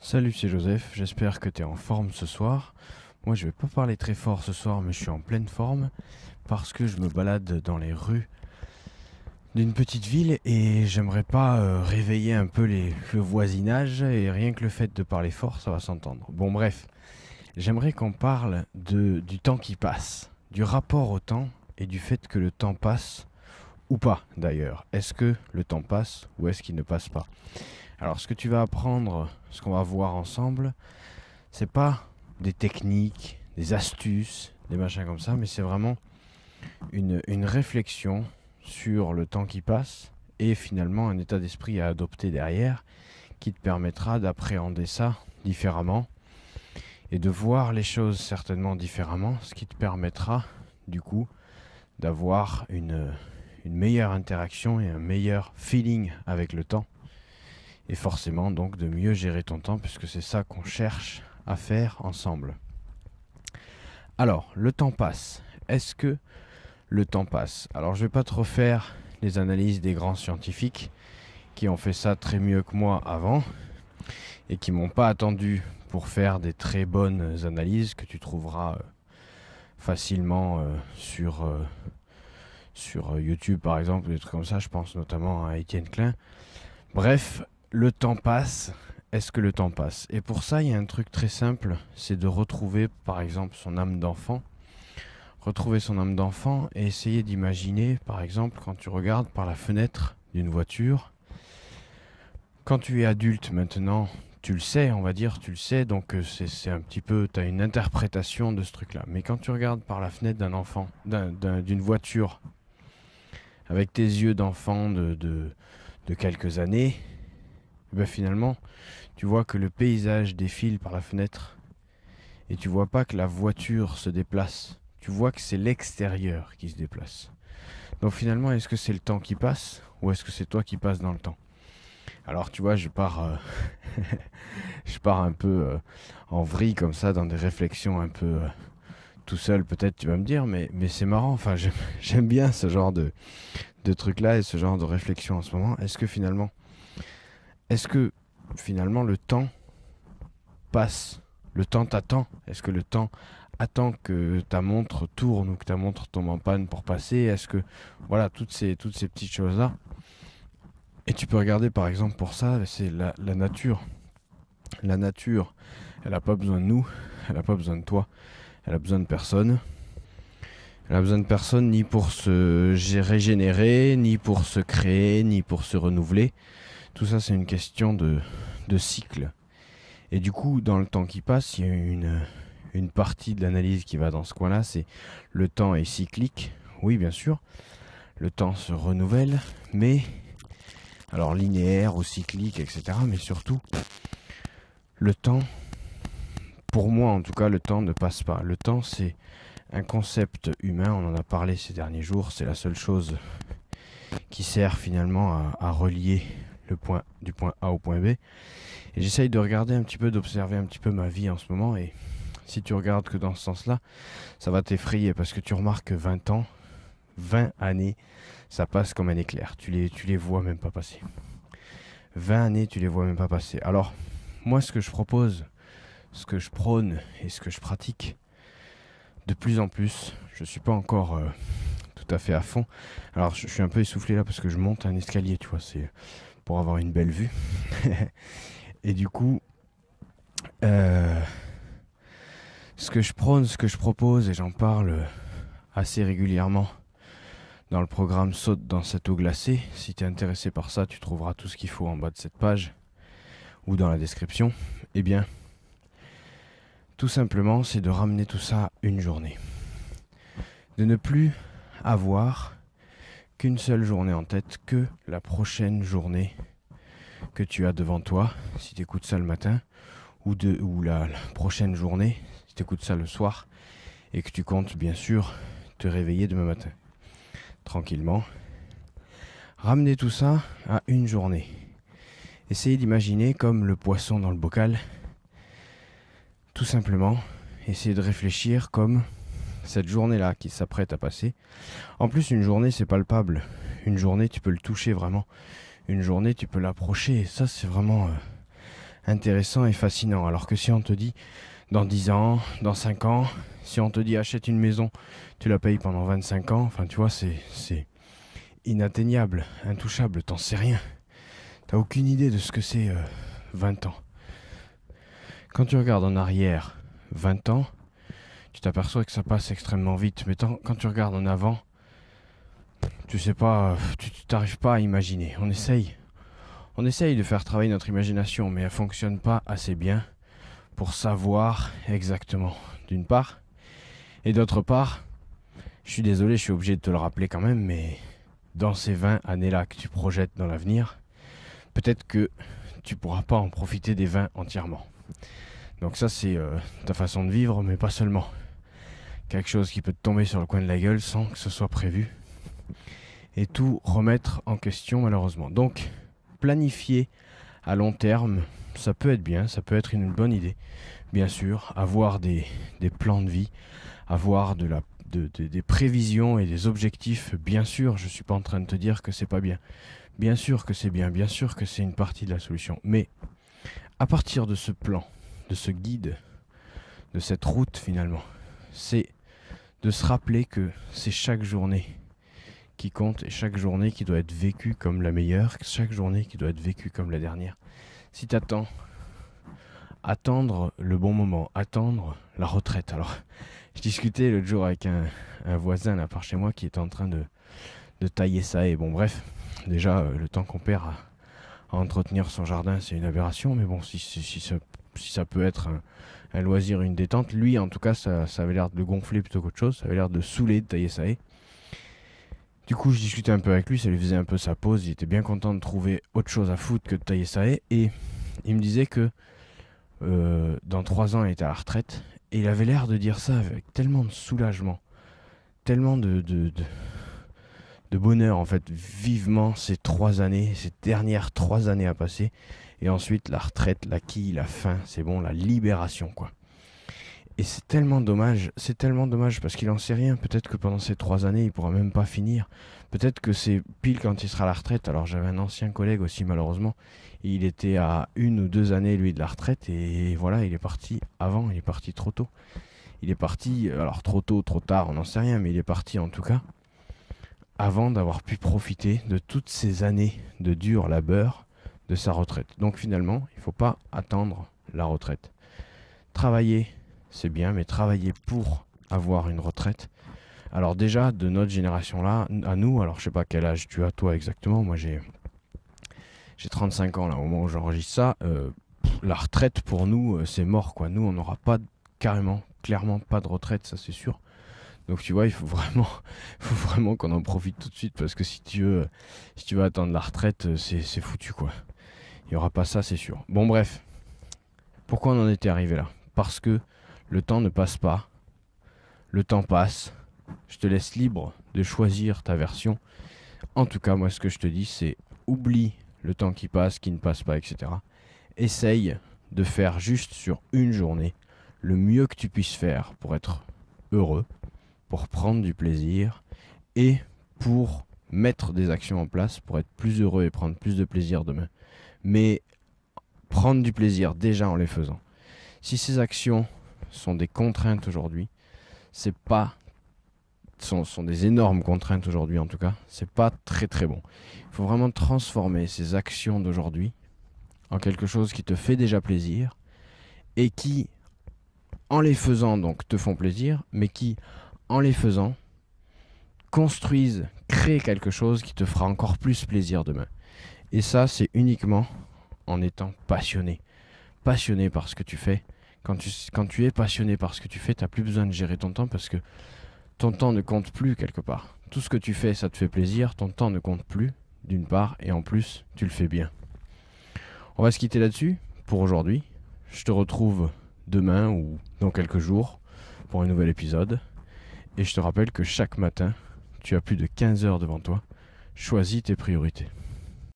Salut, c'est Joseph, j'espère que tu es en forme ce soir. Moi je vais pas parler très fort ce soir mais je suis en pleine forme parce que je me balade dans les rues d'une petite ville et j'aimerais pas réveiller un peu le voisinage et rien que le fait de parler fort ça va s'entendre. Bon bref, j'aimerais qu'on parle du temps qui passe, du rapport au temps et du fait que le temps passe ou pas d'ailleurs. Est-ce que le temps passe ou est-ce qu'il ne passe pas? Alors ce que tu vas apprendre, ce qu'on va voir ensemble, c'est pas des techniques, des astuces, des machins comme ça, mais c'est vraiment une réflexion sur le temps qui passe et finalement un état d'esprit à adopter derrière qui te permettra d'appréhender ça différemment et de voir les choses certainement différemment, ce qui te permettra du coup d'avoir une meilleure interaction et un meilleur feeling avec le temps et forcément donc de mieux gérer ton temps puisque c'est ça qu'on cherche à faire ensemble. Alors, le temps passe. Est-ce que le temps passe? Alors, je vais pas te refaire les analyses des grands scientifiques qui ont fait ça très mieux que moi avant et qui m'ont pas attendu pour faire des très bonnes analyses que tu trouveras facilement sur YouTube par exemple, des trucs comme ça. Je pense notamment à Étienne Klein. Bref, le temps passe. Est-ce que le temps passe? Et pour ça, il y a un truc très simple, c'est de retrouver par exemple son âme d'enfant. Retrouver son âme d'enfant et essayer d'imaginer, par exemple, quand tu regardes par la fenêtre d'une voiture. Quand tu es adulte maintenant, tu le sais, on va dire, tu le sais, donc c'est un petit peu, tu as une interprétation de ce truc-là. Mais quand tu regardes par la fenêtre d'un enfant, d'une voiture, avec tes yeux d'enfant de quelques années, ben finalement, tu vois que le paysage défile par la fenêtre et tu vois pas que la voiture se déplace. Tu vois que c'est l'extérieur qui se déplace. Donc finalement, est-ce que c'est le temps qui passe ou est-ce que c'est toi qui passes dans le temps? Alors tu vois, je pars un peu en vrille comme ça dans des réflexions un peu tout seul. Peut-être tu vas me dire, mais c'est marrant. Enfin, j'aime bien ce genre de truc-là et ce genre de réflexion en ce moment. Est-ce que finalement le temps passe? Le temps t'attend? Est-ce que le temps attends que ta montre tourne ou que ta montre tombe en panne pour passer? Est-ce que voilà toutes ces petites choses là. Et tu peux regarder par exemple pour ça, c'est la nature. La nature, elle n'a pas besoin de nous, elle n'a pas besoin de toi, elle a besoin de personne. Elle a besoin de personne ni pour se régénérer, ni pour se créer, ni pour se renouveler. Tout ça c'est une question de cycle. Et du coup, dans le temps qui passe, il y a une partie de l'analyse qui va dans ce coin-là, c'est le temps est cyclique. Oui, bien sûr, le temps se renouvelle, mais alors linéaire ou cyclique, etc. Mais surtout, le temps, pour moi en tout cas, le temps ne passe pas. Le temps, c'est un concept humain, on en a parlé ces derniers jours, c'est la seule chose qui sert finalement à relier le point du point A au point B. Et j'essaye de regarder un petit peu, d'observer un petit peu ma vie en ce moment et si tu regardes que dans ce sens-là, ça va t'effrayer parce que tu remarques que 20 ans, 20 années, ça passe comme un éclair. Tu les vois même pas passer. 20 années, tu les vois même pas passer. Alors, moi, ce que je propose, ce que je prône et ce que je pratique, de plus en plus, je suis pas encore tout à fait à fond. Alors, je suis un peu essoufflé là parce que je monte un escalier, tu vois, c'est pour avoir une belle vue. Et du coup, ce que je prône, ce que je propose, et j'en parle assez régulièrement dans le programme Saute dans cette eau glacée. Si tu es intéressé par ça, tu trouveras tout ce qu'il faut en bas de cette page ou dans la description. Eh bien, tout simplement, c'est de ramener tout ça à une journée. De ne plus avoir qu'une seule journée en tête, que la prochaine journée que tu as devant toi, si tu écoutes ça le matin, ou la prochaine journée, si tu écoutes ça le soir, et que tu comptes bien sûr te réveiller demain matin. Tranquillement. Ramener tout ça à une journée. Essayez d'imaginer comme le poisson dans le bocal. Tout simplement, essayez de réfléchir comme cette journée-là qui s'apprête à passer. En plus, une journée, c'est palpable. Une journée, tu peux le toucher vraiment. Une journée, tu peux l'approcher. Et ça, c'est vraiment intéressant et fascinant. Alors que si on te dit dans 10 ans, dans 5 ans, si on te dit achète une maison, tu la payes pendant 25 ans, enfin tu vois, c'est inatteignable, intouchable, t'en sais rien. T'as aucune idée de ce que c'est 20 ans. Quand tu regardes en arrière 20 ans, tu t'aperçois que ça passe extrêmement vite. Mais quand tu regardes en avant, tu sais pas, tu t'arrives pas à imaginer. On essaye de faire travailler notre imagination, mais elle fonctionne pas assez bien pour savoir exactement, d'une part. Et d'autre part, je suis désolé, je suis obligé de te le rappeler quand même, mais dans ces 20 années-là que tu projettes dans l'avenir, peut-être que tu pourras pas en profiter des 20 entièrement. Donc ça, c'est ta façon de vivre, mais pas seulement. Quelque chose qui peut te tomber sur le coin de la gueule sans que ce soit prévu. Et tout remettre en question, malheureusement. Donc, planifier à long terme, ça peut être bien, ça peut être une bonne idée. Bien sûr, avoir des plans de vie, avoir des prévisions et des objectifs, bien sûr, je ne suis pas en train de te dire que c'est pas bien. Bien sûr que c'est bien, bien sûr que c'est une partie de la solution. Mais à partir de ce plan, de ce guide, de cette route finalement, c'est de se rappeler que c'est chaque journée qui compte et chaque journée qui doit être vécue comme la meilleure, chaque journée qui doit être vécue comme la dernière. Si tu attendre le bon moment, attendre la retraite. Alors, je discutais l'autre jour avec un voisin là par chez moi qui est en train de tailler ça et bon bref, déjà le temps qu'on perd à entretenir son jardin c'est une aberration, mais bon si ça peut être un loisir, une détente, lui en tout cas ça avait l'air de le gonfler plutôt qu'autre chose, ça avait l'air de saouler de tailler ça et. Du coup je discutais un peu avec lui, ça lui faisait un peu sa pause, il était bien content de trouver autre chose à foutre que de tailler ça et il me disait que dans 3 ans il était à la retraite et il avait l'air de dire ça avec tellement de soulagement, tellement de bonheur en fait, vivement ces dernières 3 années à passer et ensuite la retraite, la quille, la fin, c'est bon, la libération quoi. Et c'est tellement dommage parce qu'il en sait rien, peut-être que pendant ces 3 années il pourra même pas finir, peut-être que c'est pile quand il sera à la retraite. Alors j'avais un ancien collègue aussi malheureusement, il était à 1 ou 2 années lui de la retraite et voilà il est parti avant, il est parti trop tôt. Il est parti, alors trop tôt, trop tard, on n'en sait rien, mais il est parti en tout cas avant d'avoir pu profiter de toutes ces années de dur labeur de sa retraite. Donc finalement, il ne faut pas attendre la retraite. Travailler, c'est bien, mais travailler pour avoir une retraite. Alors déjà, de notre génération-là, à nous, alors je sais pas quel âge tu as toi exactement, moi j'ai 35 ans là, au moment où j'enregistre ça, la retraite pour nous, c'est mort quoi. Nous, on n'aura pas clairement pas de retraite, ça c'est sûr. Donc tu vois, il faut vraiment qu'on en profite tout de suite parce que si tu veux attendre la retraite, c'est foutu quoi. Il n'y aura pas ça, c'est sûr. Bon bref, pourquoi on en était arrivé là? Parce que le temps ne passe pas, le temps passe, je te laisse libre de choisir ta version. En tout cas, moi ce que je te dis, c'est oublie le temps qui passe, qui ne passe pas, etc. Essaye de faire juste sur une journée le mieux que tu puisses faire pour être heureux, pour prendre du plaisir et pour mettre des actions en place pour être plus heureux et prendre plus de plaisir demain. Mais prendre du plaisir déjà en les faisant. Si ces actions sont des contraintes aujourd'hui, sont des énormes contraintes aujourd'hui en tout cas, c'est pas très très bon. Il faut vraiment transformer ces actions d'aujourd'hui en quelque chose qui te fait déjà plaisir et qui, en les faisant donc te font plaisir, mais qui en les faisant, créent quelque chose qui te fera encore plus plaisir demain. Et ça, c'est uniquement en étant passionné. Passionné par ce que tu fais. Quand tu es passionné par ce que tu fais, tu n'as plus besoin de gérer ton temps parce que ton temps ne compte plus quelque part. Tout ce que tu fais, ça te fait plaisir. Ton temps ne compte plus, d'une part, et en plus, tu le fais bien. On va se quitter là-dessus pour aujourd'hui. Je te retrouve demain ou dans quelques jours pour un nouvel épisode. Et je te rappelle que chaque matin, tu as plus de 15 heures devant toi. Choisis tes priorités.